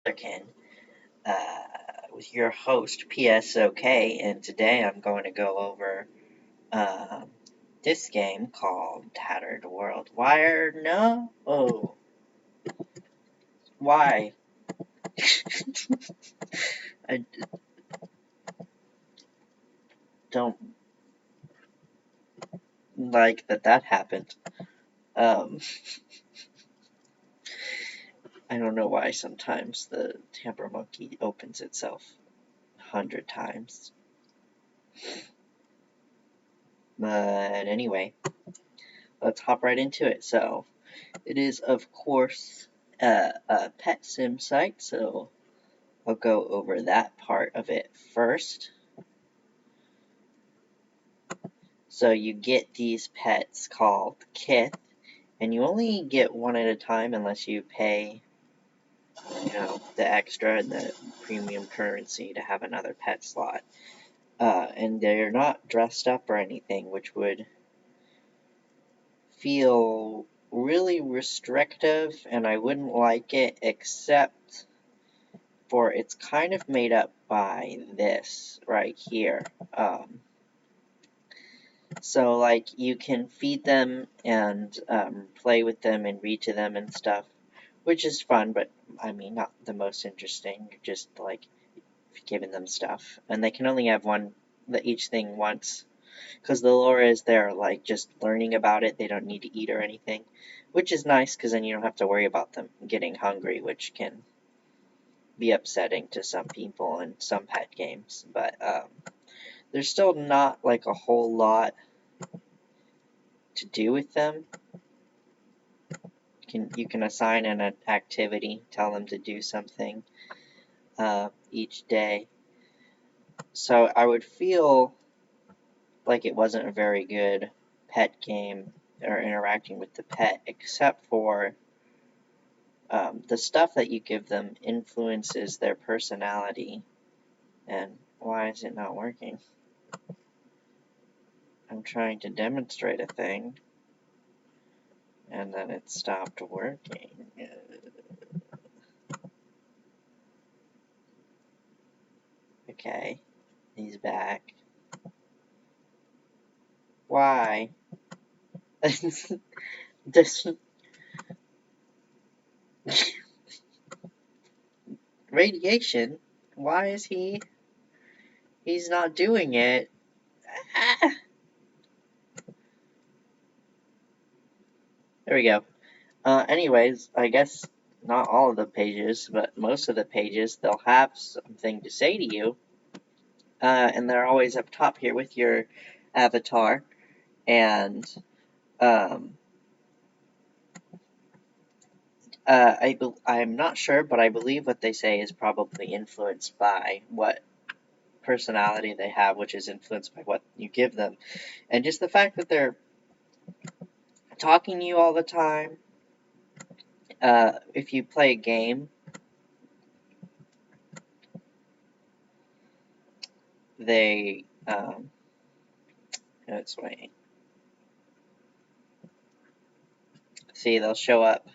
American, with your host PSOK, and today I'm going to go over um, this game called Tattered World. No? Oh, why? I don't like that happened. Um, I don't know why sometimes the Tamper Monkey opens itself 100 times. But anyway, let's hop right into it. So, it is, of course, a pet sim site, so I'll go over that part of it first. So you get these pets called kith, and you only get one at a time unless you pay, the extra and the premium currency to have another pet slot. And they're not dressed up or anything, which would feel really restrictive, and I wouldn't like it, except for it's kind of made up by this right here. So, like, you can feed them and play with them and read to them and stuff, which is fun, but I mean, not the most interesting. You're just like giving them stuff, and they can only have each thing once, because the lore is they're like just learning about it. They don't need to eat or anything, which is nice because then you don't have to worry about them getting hungry, which can be upsetting to some people in some pet games. But there's still not like a whole lot to do with them. You can assign an activity, tell them to do something each day. So I would feel like it wasn't a very good pet game or interacting with the pet, except for the stuff that you give them influences their personality. And why is it not working? I'm trying to demonstrate a thing, and then it stopped working. Okay, he's back. Why? This radiation? Why is he's not doing it? Ah, there we go. Anyways, I guess not all of the pages, but most of the pages, they'll have something to say to you. And they're always up top here with your avatar. And um, I'm not sure, but I believe what they say is probably influenced by what personality they have, which is influenced by what you give them. And just the fact that they're talking to you all the time. If you play a game, they let's wait. See, they'll show up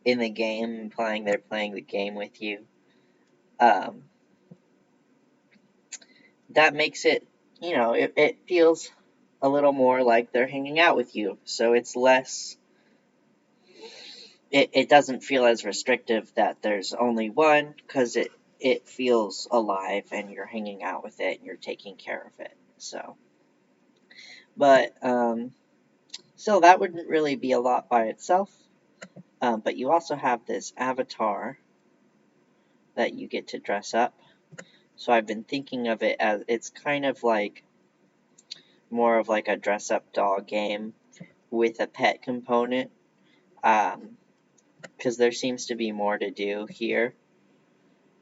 in the game they're playing the game with you. Um, that makes it, it feels a little more like they're hanging out with you. So it's less, it doesn't feel as restrictive that there's only one, because it feels alive and you're hanging out with it and you're taking care of it. So, but, so that wouldn't really be a lot by itself. But you also have this avatar that you get to dress up. So I've been thinking of it as it's kind of like more of like a dress up doll game with a pet component. Because there seems to be more to do here.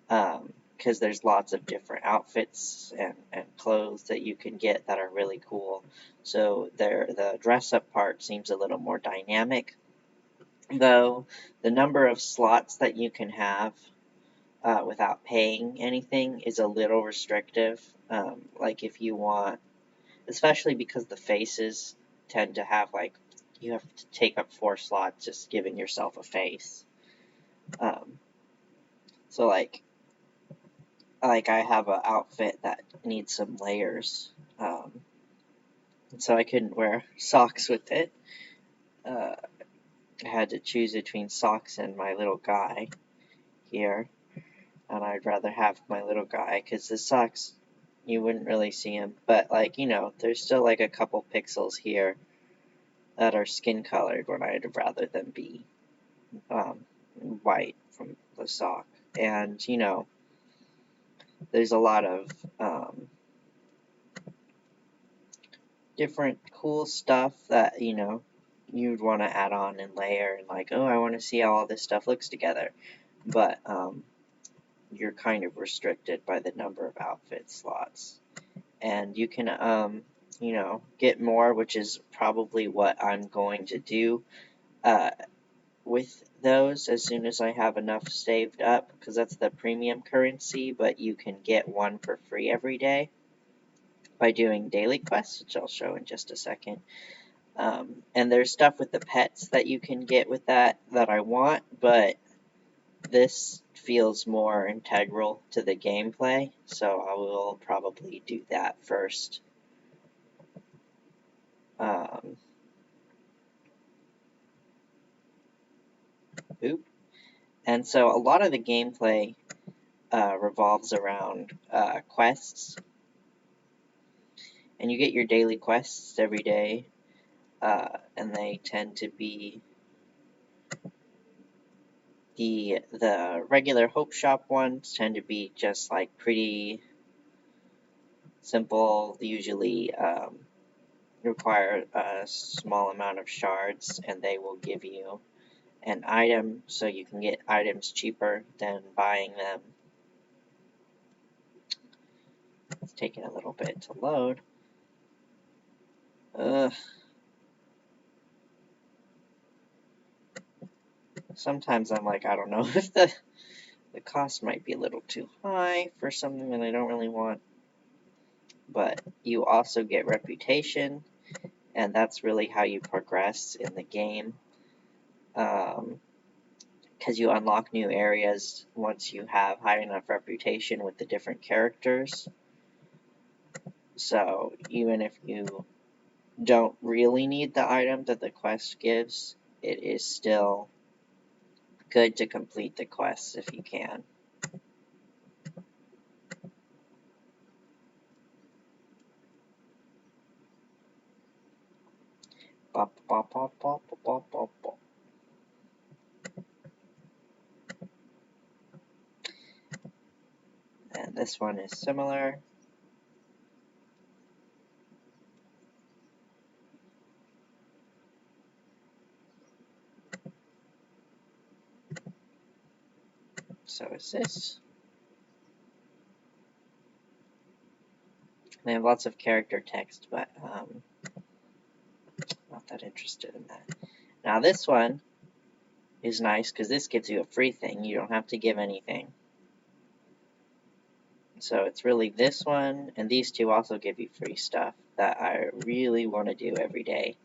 Because there's lots of different outfits and clothes that you can get that are really cool. So the dress up part seems a little more dynamic. Though the number of slots that you can have without paying anything is a little restrictive. Like if you want, especially because the faces tend to have like, you have to take up 4 slots just giving yourself a face. So like I have an outfit that needs some layers, so I couldn't wear socks with it. Uh, I had to choose between socks and my little guy here, and I'd rather have my little guy because the socks you wouldn't really see him, but like there's still like a couple pixels here that are skin colored when I'd rather them be white from the sock, and there's a lot of different cool stuff that you'd want to add on and layer and like, oh, I want to see how all this stuff looks together, but you're kind of restricted by the number of outfit slots, and you can get more, which is probably what I'm going to do with those as soon as I have enough saved up, because that's the premium currency, but you can get one for free every day by doing daily quests, which I'll show in just a second. And there's stuff with the pets that you can get with that I want, but this feels more integral to the gameplay, so I will probably do that first. And so a lot of the gameplay revolves around quests, and you get your daily quests every day, and they tend to be the regular Hope Shop ones tend to be just like pretty simple, usually require a small amount of shards, and they will give you an item, so you can get items cheaper than buying them. It's taking a little bit to load. Sometimes I'm like, I don't know if the cost might be a little too high for something that I don't really want. But you also get reputation, and that's really how you progress in the game. Because you unlock new areas once you have high enough reputation with the different characters. So even if you don't really need the item that the quest gives, it is still good to complete the quests if you can. And this one is similar. So is this. They have lots of character text, but not that interested in that. Now this one is nice because this gives you a free thing. You don't have to give anything. So it's really this one, and these two also give you free stuff that I really want to do every day.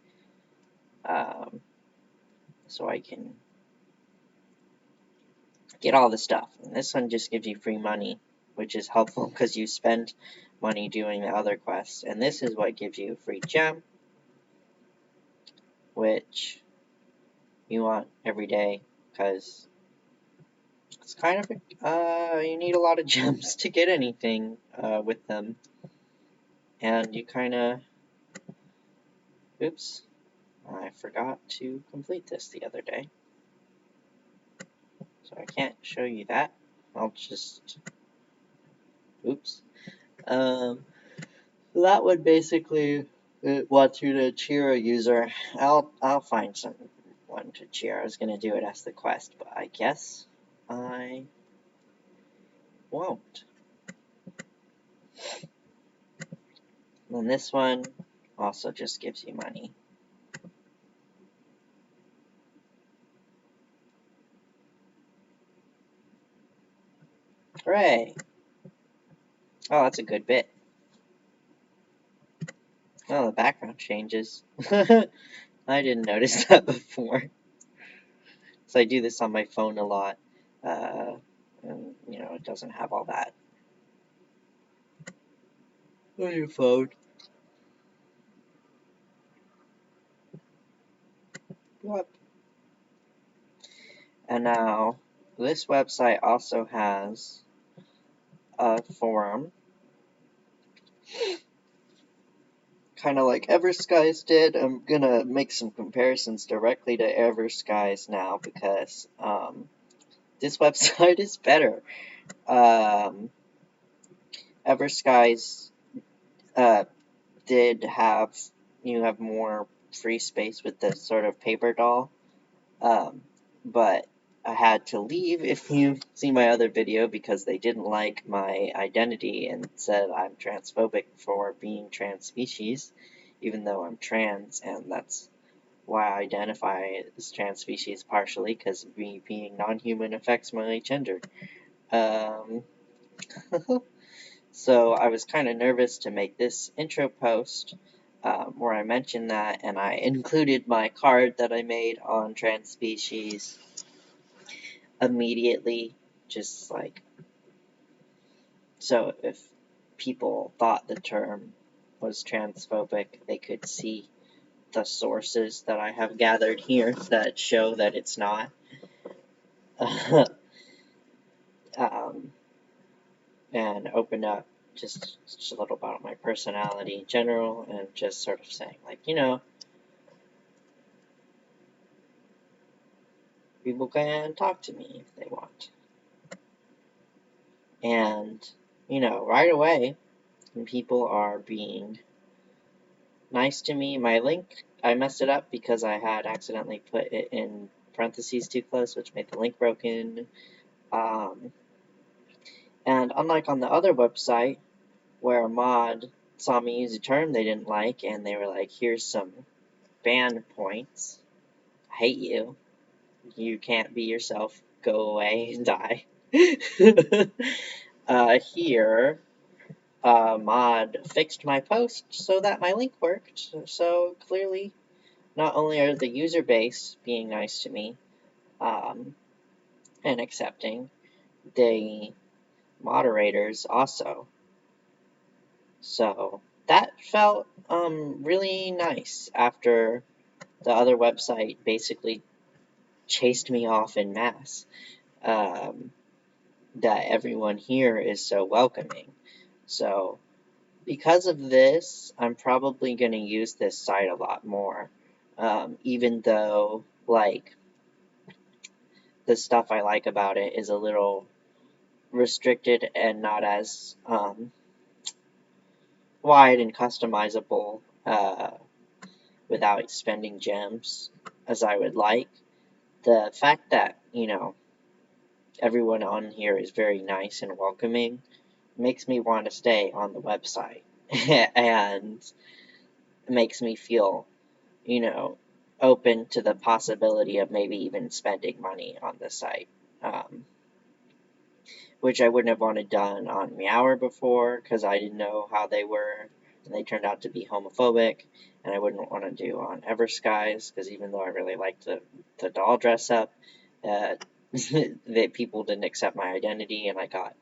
So I can get all the stuff. And this one just gives you free money, which is helpful because you spend money doing the other quests. And this is what gives you a free gem, which you want every day because it's kind of you need a lot of gems to get anything with them. And you kind of, oops, I forgot to complete this the other day. So I can't show you that. I'll just, oops. That would basically want you to cheer a user. I'll find someone to cheer. I was gonna do it as the quest, but I guess I won't. And this one also just gives you money. Hooray! Oh, that's a good bit. Oh, the background changes. I didn't notice that before. So I do this on my phone a lot. and it doesn't have all that on your phone. Yep. And now this website also has a forum, kind of like Everskies did. I'm gonna make some comparisons directly to Everskies now because this website is better. Um, Everskies uh, did have more free space with the sort of paper doll, but I had to leave if you see my other video because they didn't like my identity and said I'm transphobic for being trans species, even though I'm trans, and that's why I identify as trans species partially, because me being non-human affects my gender. Um, So I was kind of nervous to make this intro post where I mentioned that, and I included my card that I made on trans species immediately, just like so if people thought the term was transphobic, they could see the sources that I have gathered here that show that it's not. um, and opened up just a little about my personality in general, and just sort of saying, like, people can talk to me if they want. And, right away, when people are being nice to me, my link, I messed it up because I had accidentally put it in parentheses too close, which made the link broken. Um, and unlike on the other website, where a mod saw me use a term they didn't like, and they were like, here's some ban points. I hate you. You can't be yourself. Go away and die. Here, mod fixed my post so that my link worked. So clearly, not only are the user base being nice to me and accepting, the moderators also. So that felt really nice after the other website basically chased me off in mass. That everyone here is so welcoming. So because of this, I'm probably going to use this site a lot more, even though, like, the stuff I like about it is a little restricted and not as wide and customizable without spending gems as I would like. The fact that, everyone on here is very nice and welcoming makes me want to stay on the website and makes me feel, open to the possibility of maybe even spending money on the site, which I wouldn't have wanted done on Meower before because I didn't know how they were, and they turned out to be homophobic, and I wouldn't want to do on Everskies because even though I really liked the doll dress up, that people didn't accept my identity, and I got,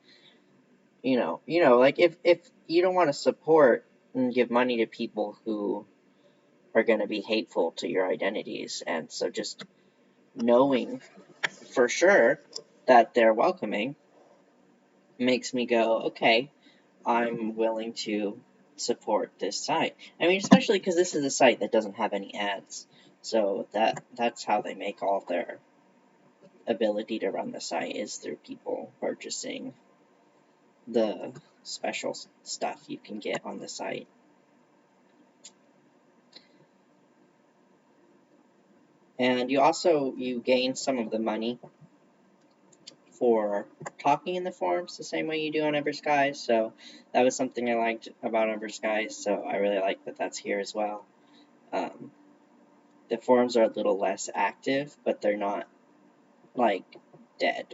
like if you don't want to support and give money to people who are going to be hateful to your identities, and so just knowing for sure that they're welcoming makes me go, okay, I'm willing to support this site. I mean, especially because this is a site that doesn't have any ads, so that's how they make all their ability to run the site, is through people purchasing the special stuff you can get on the site. And you gain some of the money for talking in the forums the same way you do on Everskies, so that was something I liked about Everskies, so I really like that that's here as well. The forums are a little less active, but they're not, like, dead.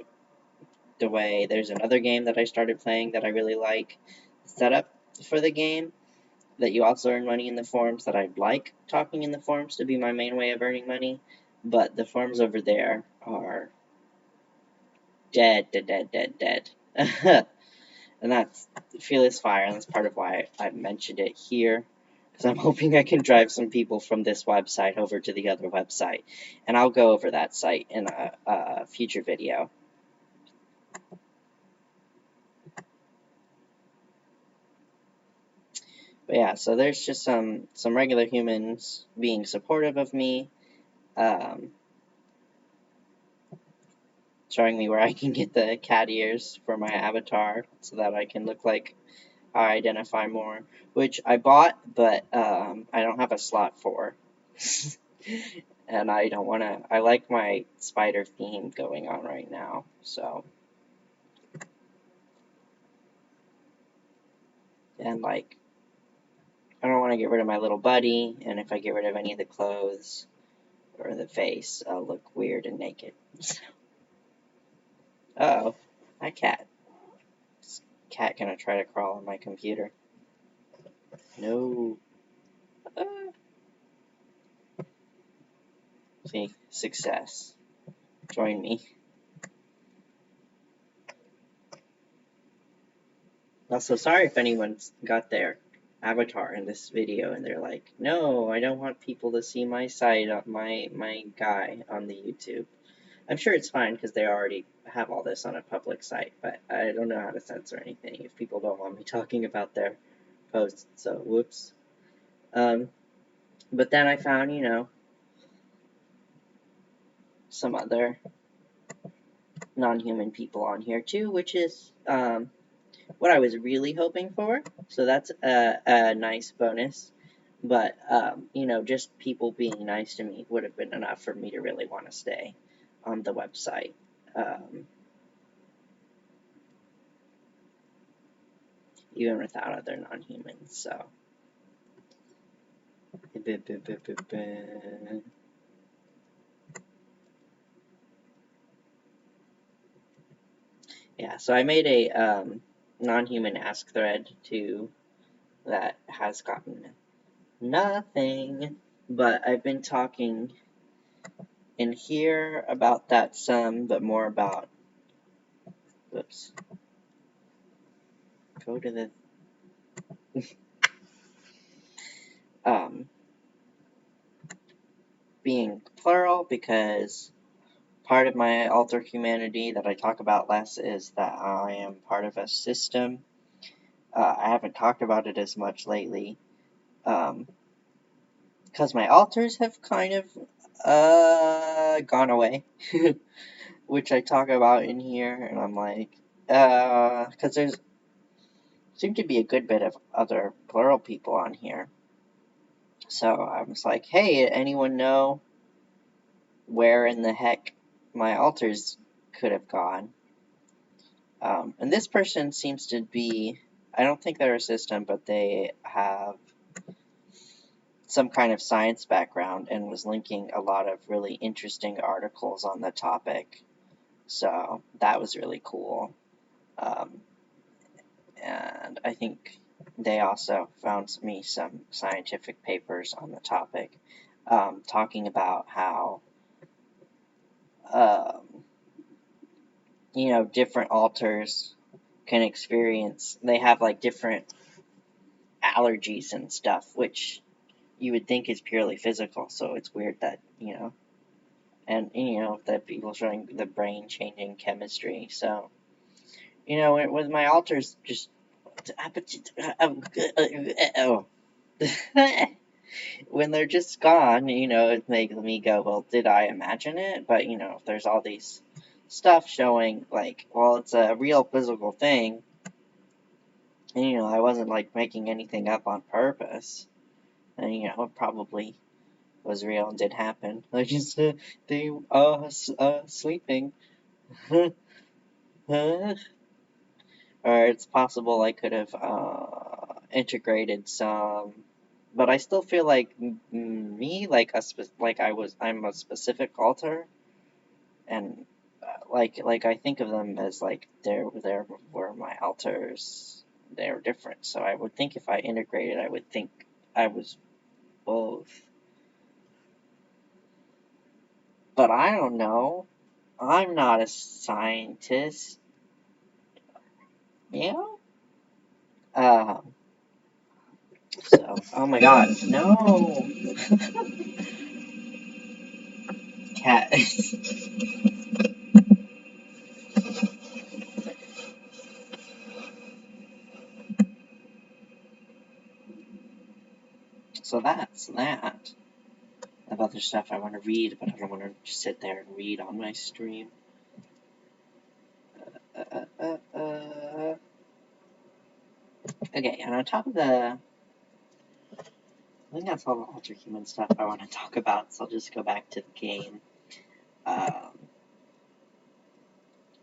The way there's another game that I started playing that I really like, setup for the game, that you also earn money in the forums, that I'd like talking in the forums to be my main way of earning money, but the forums over there are dead. And that's Fearless Fire, and that's part of why I mentioned it here, because I'm hoping I can drive some people from this website over to the other website, and I'll go over that site in a future video. But yeah, so there's just some regular humans being supportive of me, showing me where I can get the cat ears for my avatar so that I can look like I identify more, which I bought, but I don't have a slot for. And I don't want to, I like my spider theme going on right now, so. And like, I don't want to get rid of my little buddy, and if I get rid of any of the clothes or the face, I'll look weird and naked. Uh-oh, my cat. This cat gonna try to crawl on my computer. No. Uh, See, success. Join me. Also, sorry if anyone's got their avatar in this video and they're like, no, I don't want people to see my site, my guy on the YouTube. I'm sure it's fine because they already have all this on a public site, but I don't know how to censor anything if people don't want me talking about their posts, so whoops. But then I found, some other non-human people on here too, which is what I was really hoping for. So that's a nice bonus. But, just people being nice to me would have been enough for me to really want to stay on the website. Even without other non-humans, so. Yeah, so I made a non-human ask thread too that has gotten nothing, but I've been talking in here about that some, but more about, whoops, go to the, being plural, because part of my alter humanity that I talk about less is that I am part of a system. I haven't talked about it as much lately, because my alters have kind of gone away, which I talk about in here, and I'm like, because there's seem to be a good bit of other plural people on here. So I was like, hey, anyone know where in the heck my alters could have gone? And this person seems to be, I don't think they're a system, but they have some kind of science background and was linking a lot of really interesting articles on the topic. So that was really cool. And I think they also found me some scientific papers on the topic, talking about how, different alters can experience, they have like different allergies and stuff, which you would think is purely physical, so it's weird that, and, that people showing the brain changing chemistry, so, with my alters just, when they're just gone, it makes me go, well, did I imagine it? But, if there's all these stuff showing, like, well, it's a real physical thing, and, I wasn't, like, making anything up on purpose, and, it probably was real and did happen. I just, they are sleeping. Or it's possible I could have integrated some, but I still feel like me, like I'm a specific alter, and like I think of them as like there were my alters. They're different, so I would think if I integrated, I would think I was both. But I don't know. I'm not a scientist. You know? So, oh my god, no! Cat. So that's that. I have other stuff I want to read, but I don't want to just sit there and read on my stream. Okay, and on top of I think that's all the Ultra Human stuff I want to talk about, so I'll just go back to the game. Oh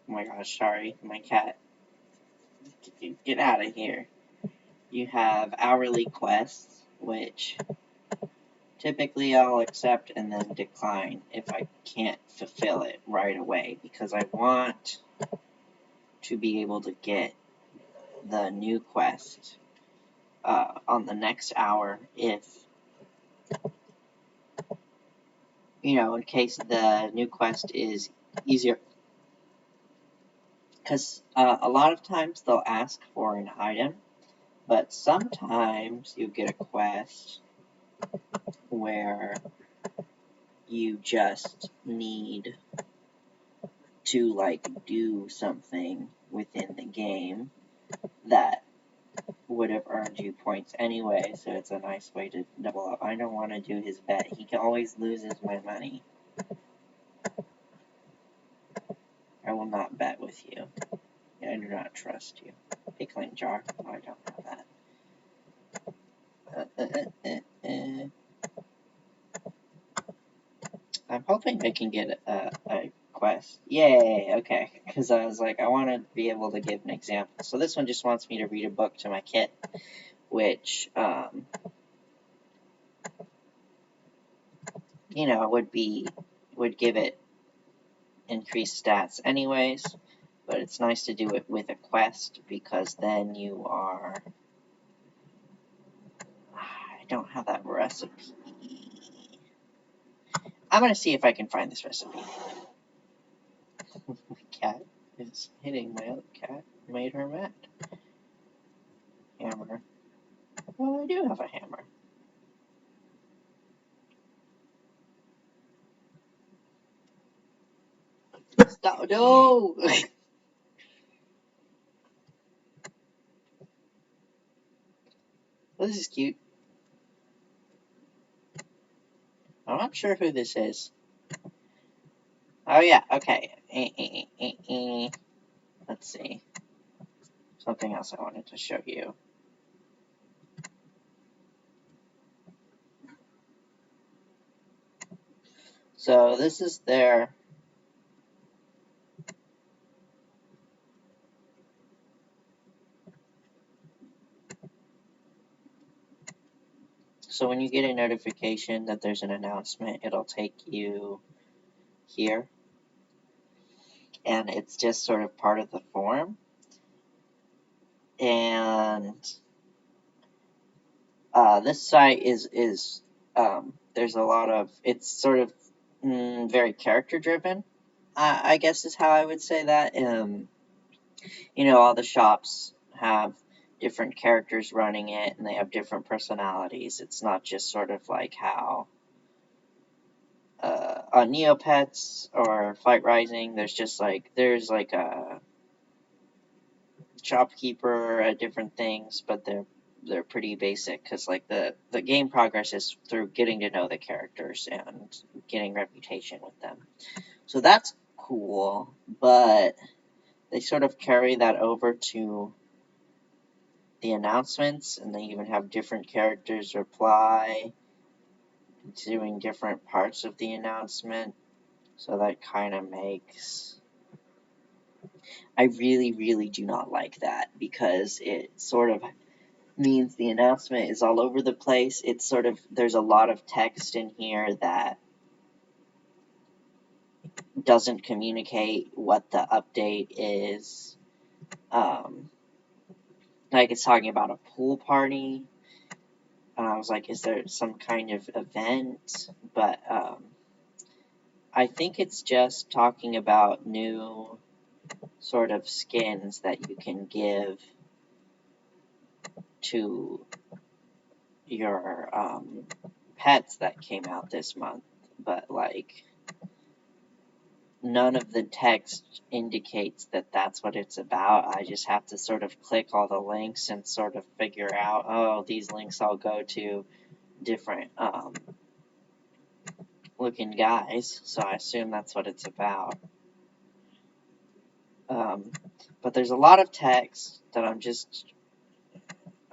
my gosh, sorry, my cat. Get out of here. You have hourly quests, which typically I'll accept and then decline if I can't fulfill it right away, because I want to be able to get the new quest on the next hour if, in case the new quest is easier. Because a lot of times they'll ask for an item, but sometimes you get a quest where you just need to, do something within the game that would have earned you points anyway, so it's a nice way to double up. I don't want to do his bet. He always loses my money. I will not bet with you. I do not trust you. Pickling jar. Oh, I don't have that. I'm hoping I can get a quest. Yay, okay. Because I was like, I want to be able to give an example. So this one just wants me to read a book to my kit, which, would give it increased stats anyways, but it's nice to do it with a quest, because then you are... I don't have that recipe. I'm going to see if I can find this recipe. My cat is hitting my other cat. Made her mad. Hammer. Well, I do have a hammer. Stop. No! Well, this is cute. I'm not sure who this is. Oh, yeah, okay. Let's see. Something else I wanted to show you. So, this is their... So, when you get a notification that there's an announcement, it'll take you here. And it's just sort of part of the form. And this site is there's a lot of, it's sort of very character driven, I guess is how I would say that. All the shops have different characters running it, and they have different personalities. It's not just sort of like how on Neopets or Fight Rising, there's a shopkeeper at different things, but they're pretty basic, because the game progress is through getting to know the characters and getting reputation with them. So that's cool, but they sort of carry that over to the announcements, and they even have different characters reply, doing different parts of the announcement. So that kind of makes... I really, really do not like that, because it sort of means the announcement is all over the place. It's sort of... there's a lot of text in here that doesn't communicate what the update is. It's talking about a pool party. And I was like, is there some kind of event? But I think it's just talking about new sort of skins that you can give to your pets that came out this month, but like none of the text indicates that that's what it's about. I just have to sort of click all the links and sort of figure out, oh, these links all go to different looking guys, so I assume that's what it's about. But there's a lot of text that I'm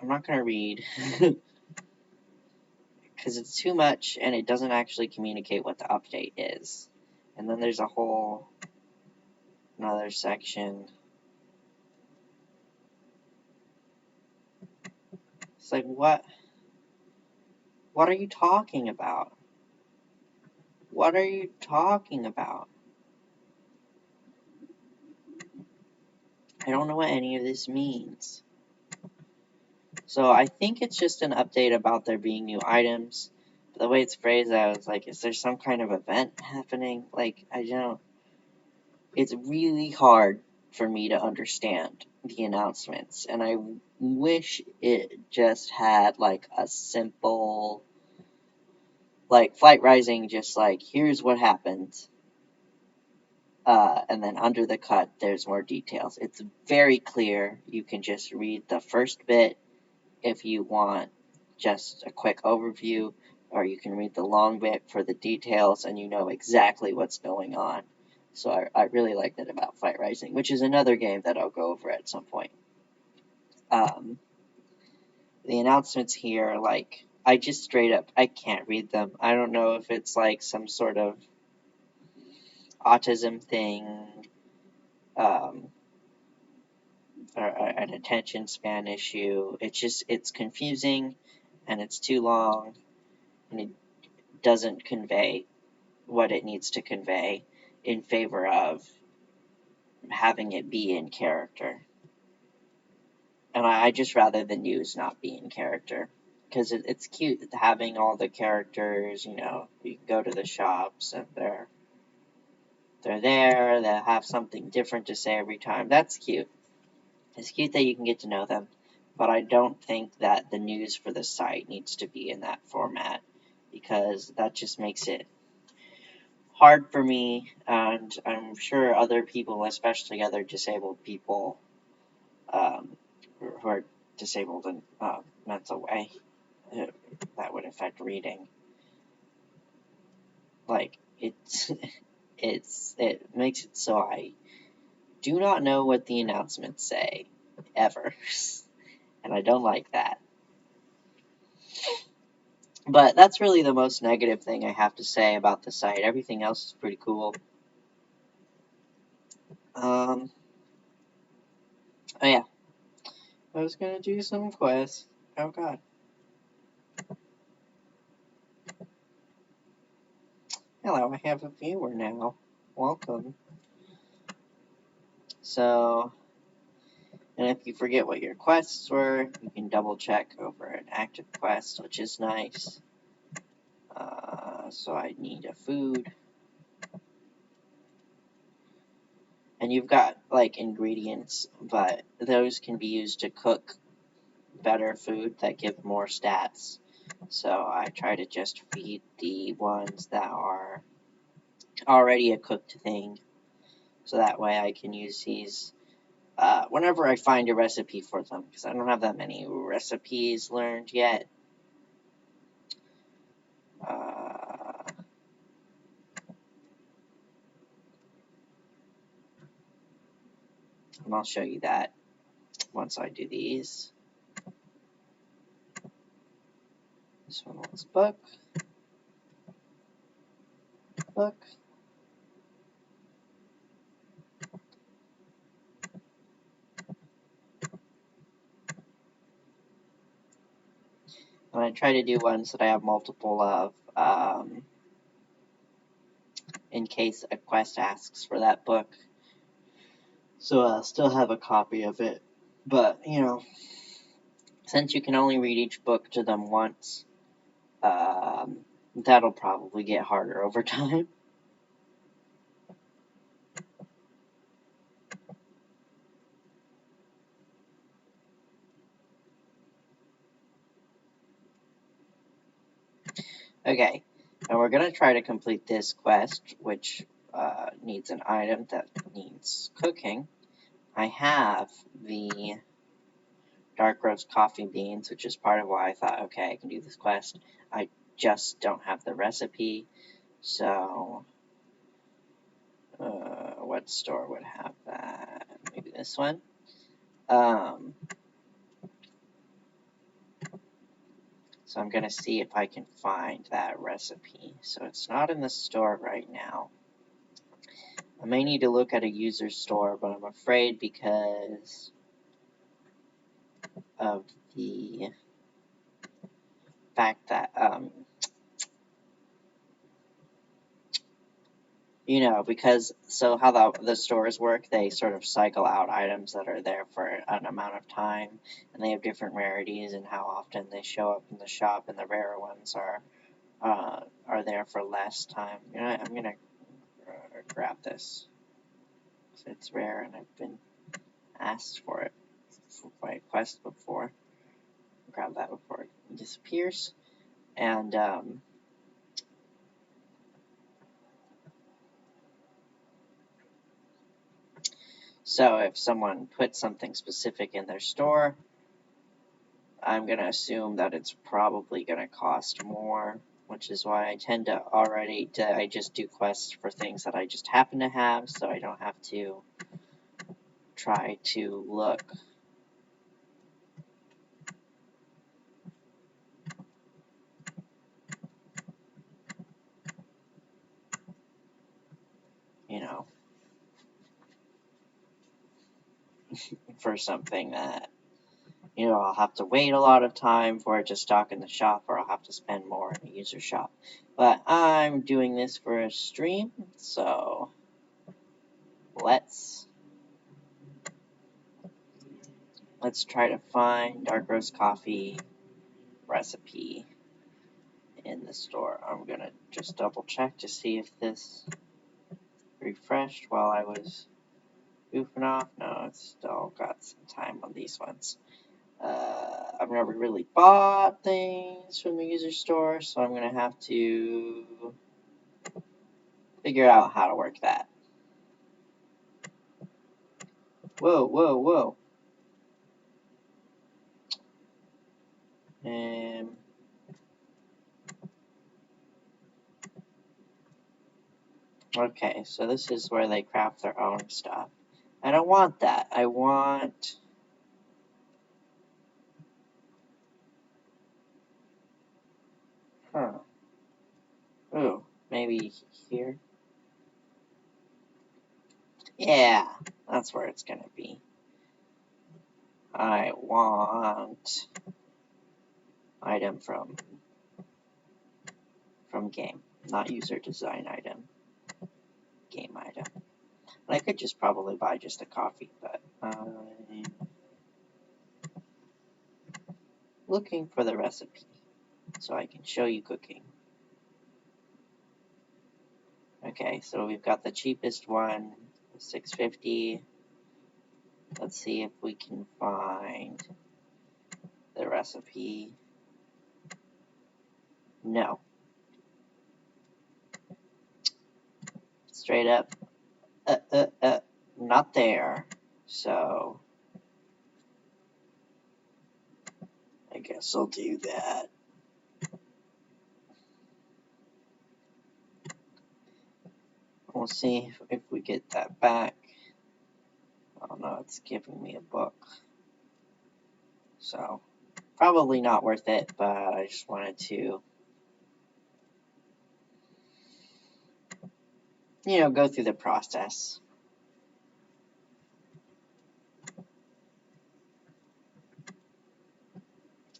not going to read because it's too much and it doesn't actually communicate what the update is. And then there's another section. It's like, what are you talking about? What are you talking about? I don't know what any of this means. So I think it's just an update about there being new items. But the way it's phrased, I was like, is there some kind of event happening? Like, it's really hard for me to understand the announcements. And I wish it just had, like, a simple, like, Flight Rising, just like, here's what happened. And then under the cut, there's more details. It's very clear. You can just read the first bit if you want just a quick overview, or you can read the long bit for the details and you know exactly what's going on. So I really like that about Flight Rising, which is another game that I'll go over at some point. The announcements here, like, I just straight up, I can't read them. I don't know if it's like some sort of autism thing, or an attention span issue. It's confusing, and it's too long, and it doesn't convey what it needs to convey in favor of having it be in character. And I just rather the news not be in character. Because it's cute having all the characters, you know, you can go to the shops and they're there, they'll have something different to say every time. That's cute. It's cute that you can get to know them, but I don't think that the news for the site needs to be in that format, because that just makes it hard for me, and I'm sure other people, especially other disabled people, who are disabled in a mental way, that would affect reading. Like, it makes it so I do not know what the announcements say, ever. And I don't like that. But that's really the most negative thing I have to say about the site. Everything else is pretty cool. Oh yeah. I was gonna do some quests. Oh god. Hello, I have a viewer now. Welcome. So, and if you forget what your quests were, you can double check over an active quest, which is nice. So I need a food. And you've got, like, ingredients, but those can be used to cook better food that give more stats. So I try to just feed the ones that are already a cooked thing. So that way I can use these whenever I find a recipe for them, because I don't have that many recipes learned yet. And I'll show you that once I do these. This one was book. And I try to do ones that I have multiple of, in case a quest asks for that book. So I'll still have a copy of it. But, you know, since you can only read each book to them once, that'll probably get harder over time. Okay, and we're gonna try to complete this quest, which needs an item that needs cooking. I have the dark roast coffee beans, which is part of why I thought, okay, I can do this quest. I just don't have the recipe, so what store would have that? Maybe this one. So I'm gonna see if I can find that recipe. So it's not in the store right now. I may need to look at a user store, but I'm afraid because of the fact that, because so how the stores work, they sort of cycle out items that are there for an amount of time, and they have different rarities and how often they show up in the shop, and the rarer ones are there for less time. You know, I'm gonna grab this. It's rare, and I've been asked for it for my quest before. Grab that before it disappears. And so if someone puts something specific in their store, I'm going to assume that it's probably going to cost more, which is why I tend to I just do quests for things that I just happen to have, so I don't have to try to look. For something that, I'll have to wait a lot of time for it to stock in the shop, or I'll have to spend more in the user shop. But I'm doing this for a stream, so let's try to find dark roast coffee recipe in the store. I'm gonna just double check to see if this refreshed while I was goofing off. No, it's still got some time on these ones. I've never really bought things from the user store, so I'm gonna have to figure out how to work that. Whoa, whoa, whoa. Okay, so this is where they craft their own stuff. I don't want that. I want... Ooh, maybe here? Yeah, that's where it's gonna be. I want item from game, not user design item, game item. And I could just probably buy just a coffee, but I'm looking for the recipe so I can show you cooking. Okay, so we've got the cheapest one, $6.50. Let's see if we can find the recipe. No. Straight up, not there. So, I guess I'll do that. We'll see if we get that back. Oh no, it's giving me a book. So, probably not worth it, but I just wanted to, go through the process.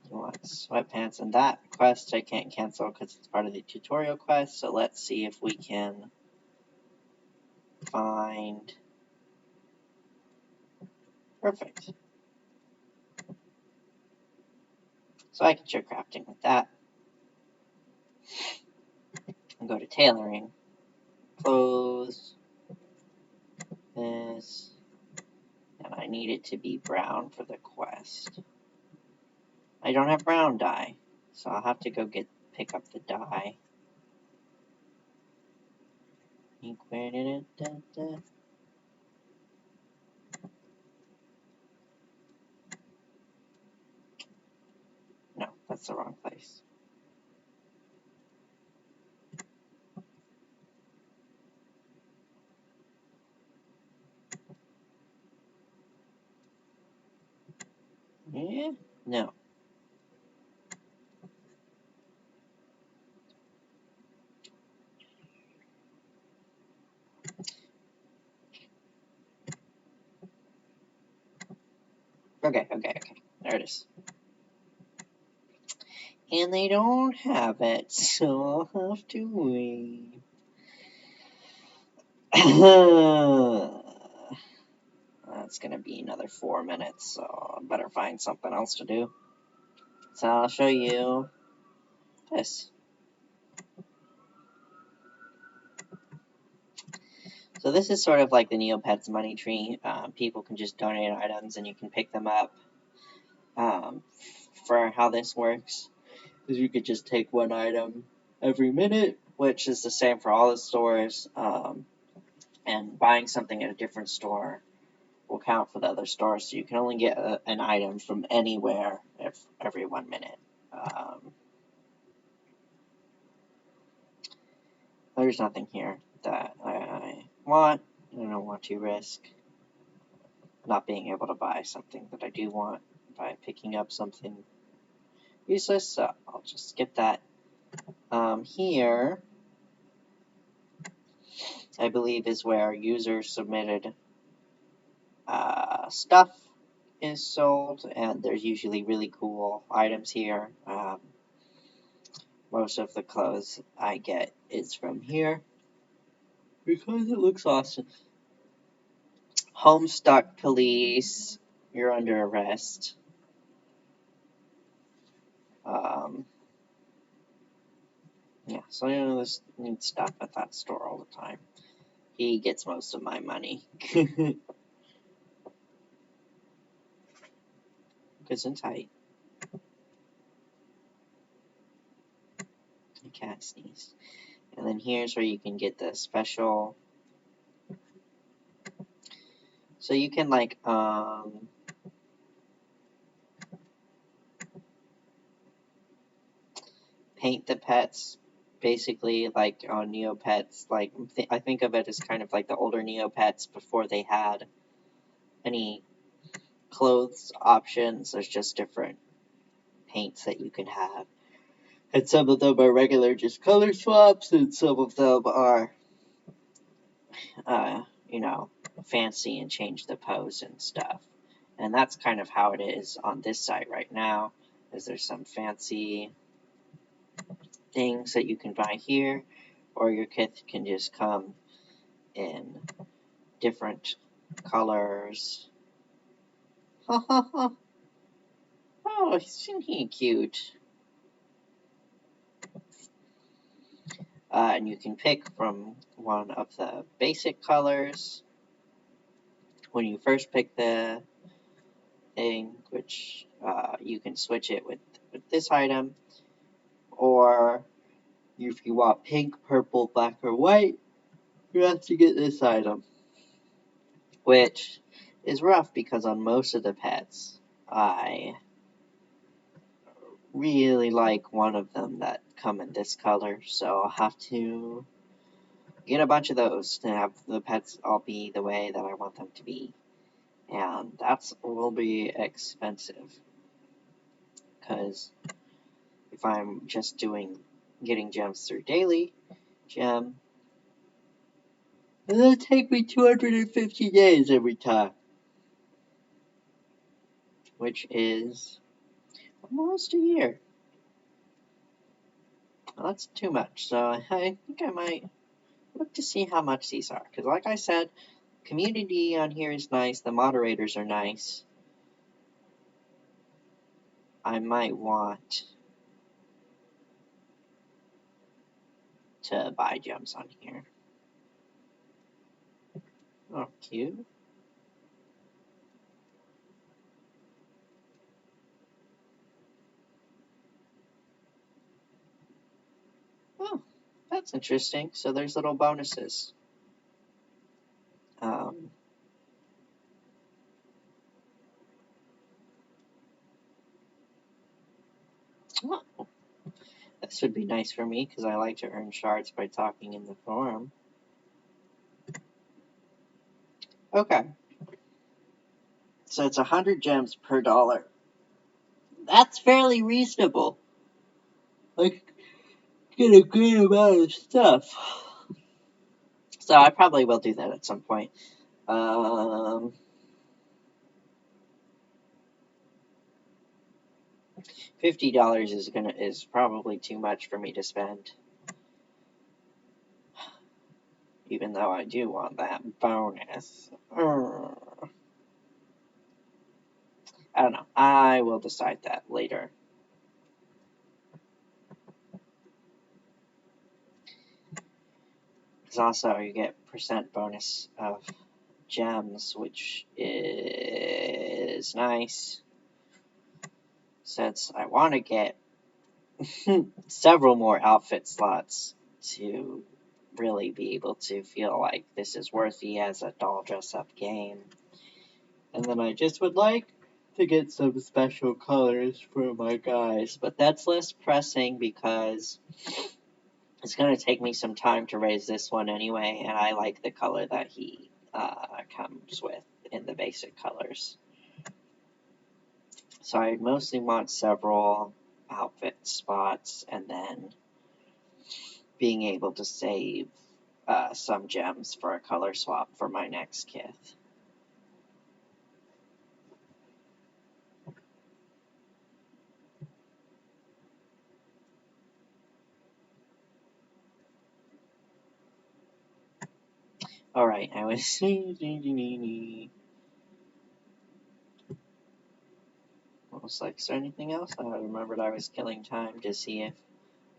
You want sweatpants, and that quest I can't cancel because it's part of the tutorial quest, so let's see if we can find... Perfect. So I can show crafting with that. And go to tailoring. Clothes. This. And I need it to be brown for the quest. I don't have brown dye, so I'll have to go pick up the die. Where did it? No, that's the wrong place. Yeah? No. Okay. There it is. And they don't have it, so I'll have to wait. That's gonna be another 4 minutes, so I better find something else to do. So I'll show you this. So this is sort of like the Neopets money tree. People can just donate items and you can pick them up. For how this works is you could just take one item every minute, which is the same for all the stores. And buying something at a different store will count for the other stores. So you can only get an item from anywhere every 1 minute. There's nothing here that I want. I don't want to risk not being able to buy something that I do want by picking up something useless, so I'll just skip that. Here, I believe, is where user submitted stuff is sold, and there's usually really cool items here. Most of the clothes I get is from here because it looks awesome. Homestuck police, you're under arrest. Yeah, so this needs stuff at that store all the time. He gets most of my money. Gesundheit. I can't sneeze. And then here's where you can get the special. So you can paint the pets, basically like on Neopets. Like I think of it as kind of like the older Neopets before they had any clothes options. There's just different paints that you can have. And some of them are regular just color swaps, and some of them are, fancy and change the pose and stuff. And that's kind of how it is on this site right now, is there's some fancy things that you can buy here, or your kit can just come in different colors. Ha ha ha! Oh, isn't he cute? And you can pick from one of the basic colors when you first pick the thing, which you can switch it with this item, or if you want pink, purple, black, or white, you have to get this item, which is rough because on most of the pets, I really like one of them that come in this color, so I'll have to get a bunch of those to have the pets all be the way that I want them to be. And that will be expensive, because if I'm just getting gems through daily gem, it'll take me 250 days every time, which is almost a year. Well, that's too much, so I think I might look to see how much these are, because like I said, community on here is nice, the moderators are nice. I might want to buy gems on here. Oh, cute. that's interesting. So there's little bonuses. Um, oh, this would be nice for me because I like to earn shards by talking in the forum. Okay. So it's 100 gems per dollar. That's fairly reasonable. I get a great amount of stuff. So I probably will do that at some point. $50 is probably too much for me to spend. Even though I do want that bonus. I don't know. I will decide that later. Because also you get percent bonus of gems, which is nice. Since I want to get several more outfit slots to really be able to feel like this is worthy as a doll dress-up game. And then I just would like to get some special colors for my guys, but that's less pressing because it's going to take me some time to raise this one anyway, and I like the color that he comes with in the basic colors. So I mostly want several outfit spots and then being able to save some gems for a color swap for my next kith. Alright, I was... Almost like, is there anything else? I remembered I was killing time to see if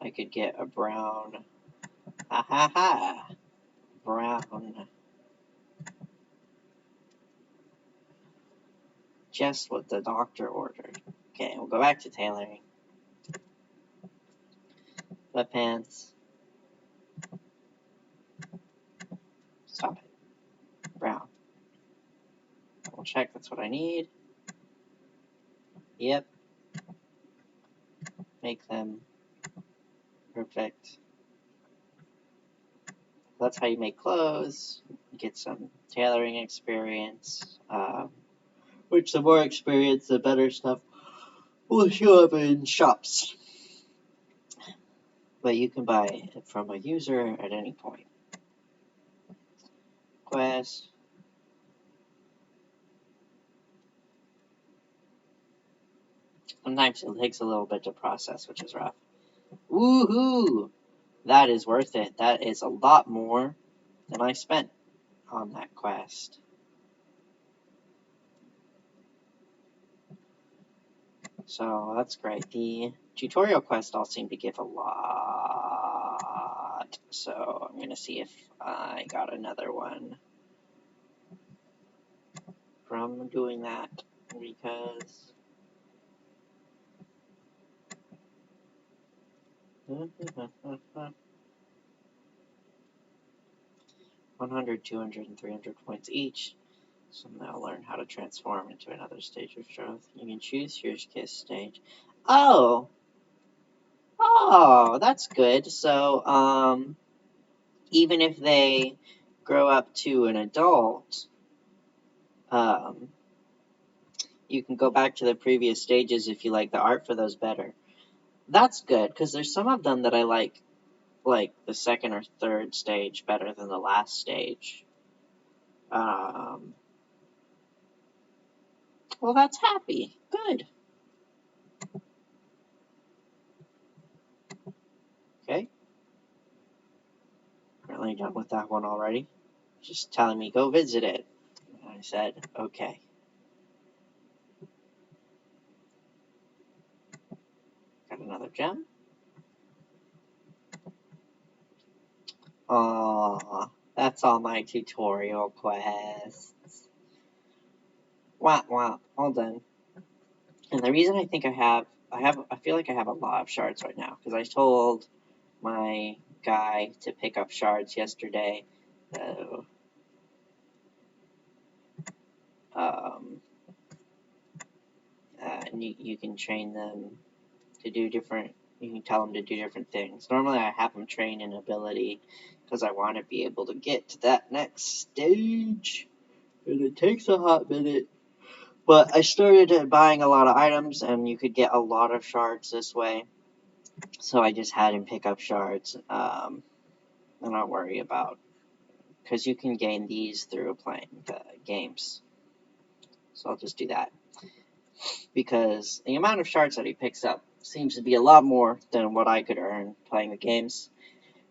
I could get a brown... Ha ha ha! Brown... Just what the doctor ordered. Okay, we'll go back to tailoring. Sweatpants. Stop it. Brown. We'll check that's what I need. Yep. Make them perfect. That's how you make clothes. Get some tailoring experience. Which the more experience, the better stuff will show up in shops. But you can buy it from a user at any point. Quest. Sometimes it takes a little bit to process, which is rough. Woohoo! That is worth it. That is a lot more than I spent on that quest. So that's great. The tutorial quests all seem to give a lot. So I'm going to see if I got another one from doing that, because 100, 200, and 300 points each. So now learn how to transform into another stage of growth. You can choose your kiss stage. Oh! Oh, that's good. So, even if they grow up to an adult, you can go back to the previous stages if you like the art for those better. That's good, because there's some of them that I like the second or third stage better than the last stage. Well, that's happy. Good. Okay. Apparently done with that one already. Just telling me, go visit it. And I said, okay. Got another gem. Aww, that's all my tutorial quests. Wah, wah, all done. And the reason I think I feel like I have a lot of shards right now, because I told my guy to pick up shards yesterday. So, and you can train them to do different, you can tell them to do different things. Normally I have them train an ability because I want to be able to get to that next stage. And it takes a hot minute. But I started buying a lot of items, and you could get a lot of shards this way. So I just had him pick up shards, and not worry about, because you can gain these through playing the games. So I'll just do that. Because the amount of shards that he picks up seems to be a lot more than what I could earn playing the games.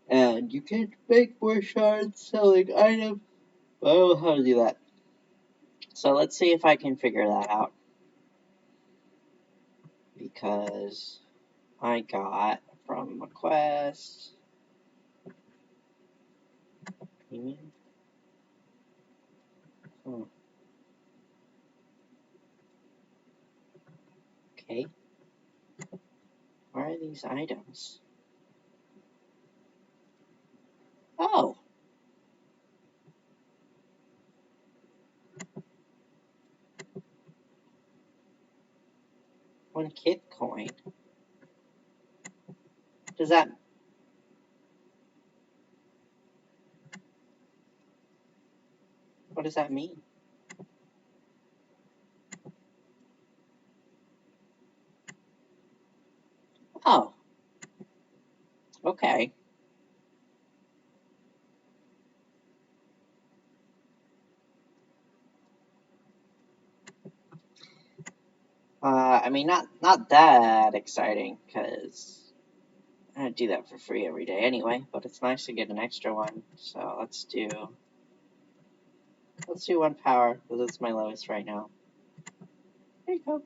And you can make more shards selling items. I don't know how to do that. So let's see if I can figure that out. Because I got from a quest. Premium? Oh. Okay. Where are these items? Oh! One kit coin. Does that... What does that mean? Oh. Okay. I mean, not that exciting, because I do that for free every day anyway, but it's nice to get an extra one. So let's do 1 power, because it's my lowest right now. There you go.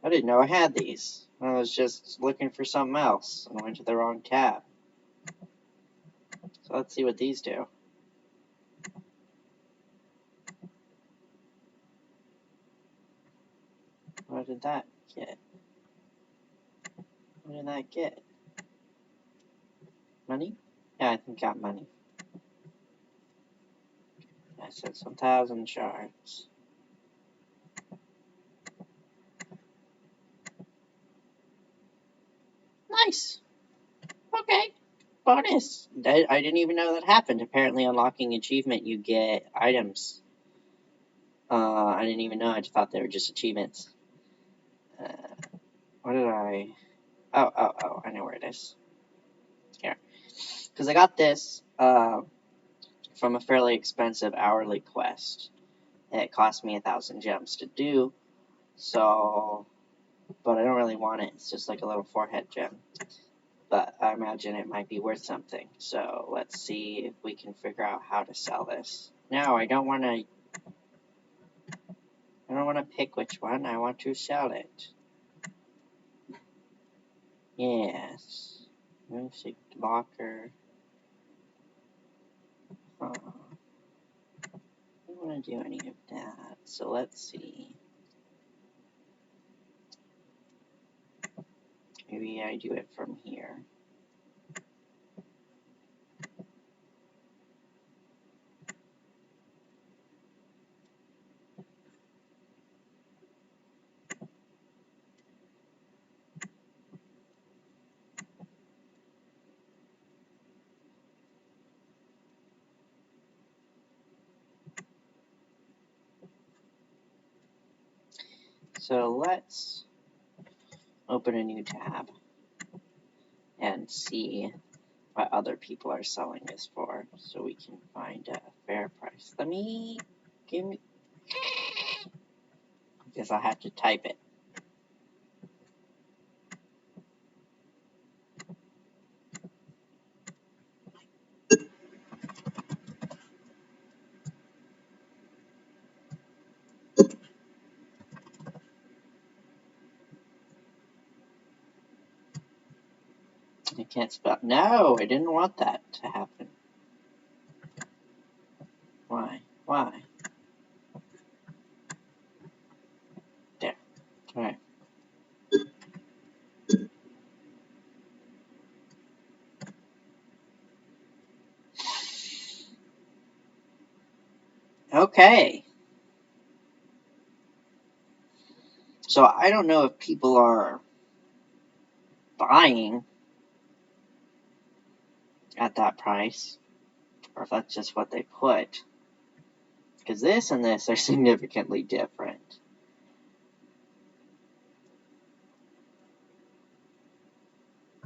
I didn't know I had these. I was just looking for something else, and I went to the wrong tab. So let's see what these do. What did that get? What did that get? Money? Yeah, I think I got money. I said 1,000 shards. Nice! Okay. Bonus! I didn't even know that happened. Apparently, unlocking achievement, you get items. I didn't even know. I just thought they were just achievements. What did I... Oh, I know where it is. Here. Because I got this from a fairly expensive hourly quest. It cost me 1,000 gems to do, so... But I don't really want it. It's just like a little forehead gem. But I imagine it might be worth something. So let's see if we can figure out how to sell this. No, I don't want to pick which one. I want to sell it. Yes. Music locker. I don't want to do any of that. So let's see. Maybe I do it from here. So let's open a new tab and see what other people are selling this for, so we can find a fair price. Give me, because I have to type it. I can't spell. No, I didn't want that to happen. Why? There. Alright. Okay. So I don't know if people are buying at that price, or if that's just what they put. Because this and this are significantly different.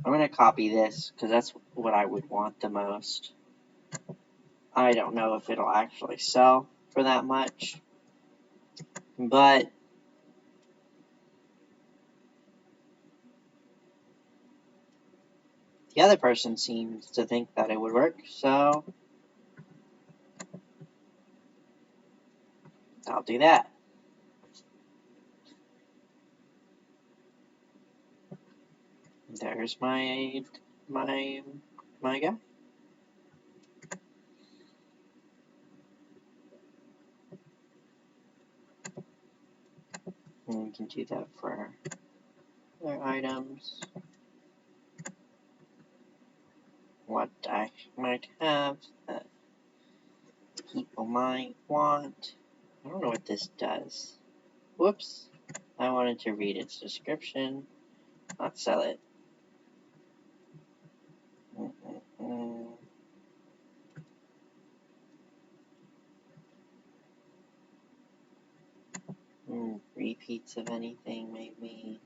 I'm going to copy this, because that's what I would want the most. I don't know if it'll actually sell for that much. But the other person seems to think that it would work, so I'll do that. There's my guy. And we can do that for other items. What I might have that people might want. I don't know what this does. Whoops. I wanted to read its description, not sell it. Repeats of anything, maybe.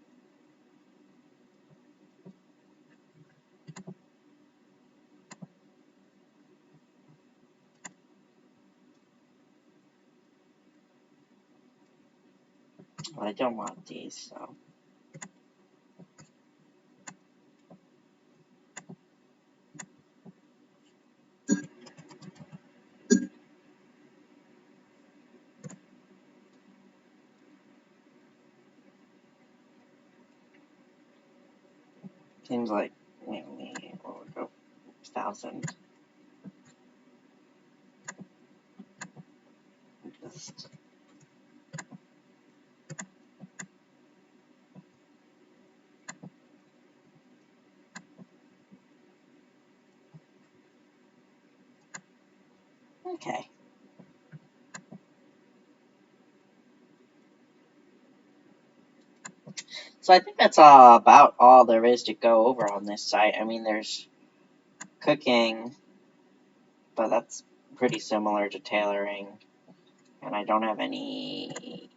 Well, I don't want these, so. Seems like maybe we'll go 1,000. Just okay. So I think that's about all there is to go over on this site. I mean, there's cooking, but that's pretty similar to tailoring. And I don't have anything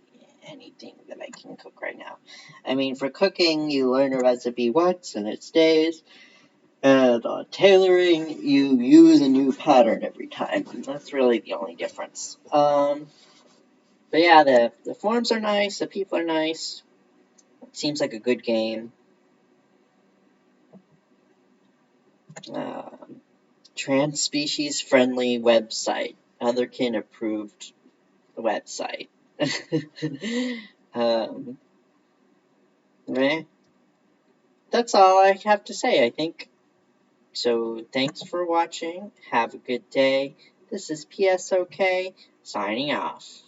that I can cook right now. I mean, for cooking, you learn a recipe once and it stays. And on tailoring, you use a new pattern every time. That's really the only difference. But yeah, the forms are nice, the people are nice. It seems like a good game. Trans-species friendly website. Otherkin approved website. Eh, that's all I have to say, I think. So thanks for watching. Have a good day. This is PSOK signing off.